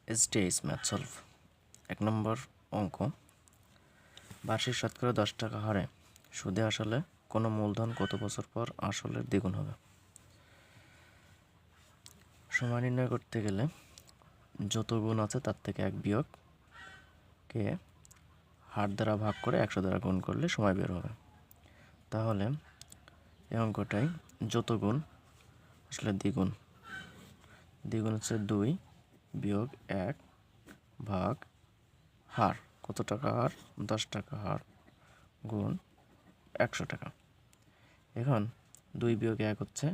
STS math solve. 1 নম্বর অঙ্ক, বার্ষিক শতকরা 10 টাকা হারে সুদে আসলে কোনো মূলধন কত বছর পর আসলের দ্বিগুণ হবে? সময় নির্ণয় করতে গেলে যত গুণ আছে তার থেকে 1 বিয়োগ কে হার দ্বারা ভাগ করে 100 দ্বারা গুণ করলে সময় বের হবে। তাহলে এই অঙ্কটাই যত গুণ আসলে দ্বিগুণ হচ্ছে 2 বিয়োগ 1 ভাগ হার, কত টাকা হার? 10 টাকা হার গুণ 100 টাকা। এখন 2 বিয়োগ 1 হচ্ছে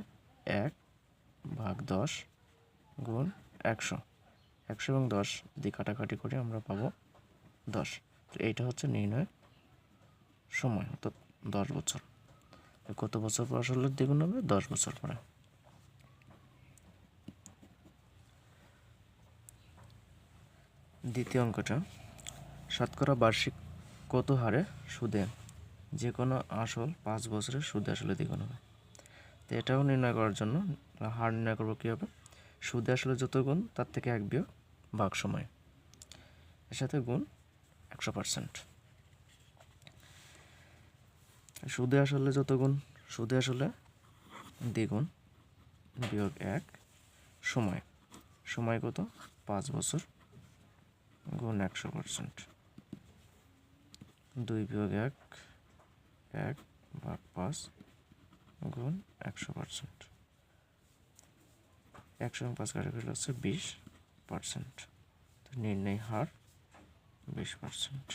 1 ভাগ 10 গুণ 100। 100 এবং 10 যদি কাটাকাটি করে আমরা পাবো 10। তো এইটা হচ্ছে নির্ণয় সময়, অর্থাৎ 10 বছর। কত বছর পর আসলে দ্বিগুণ হবে? 10 বছর পরে। দ্বিতীয় অঙ্কটা, শতকরা বার্ষিক কত হারে সুদে যে কোনো আসল 5 বছরের সুদে আসলে দ্বিগুণ হবে? তো এটাও নির্ণয় করার জন্য হার নির্ণয় করবো কীভাবে? সুদে আসলে যত গুণ তার থেকে 1 বিয়োগ ভাগ সময়, এর সাথে গুণ 100%। সুদে আসলে যত গুণ, সুদে আসলে দ্বিগুণ বিয়োগ 1 সময়, সময় কত? 5 বছর গুণ 100%। 2 বিয়োগ 1 1 ভাগ 5 গুণ 100%। 100 এবং 5 কাটাকাটি হচ্ছে 20%। তো নির্ণয় হার 20%।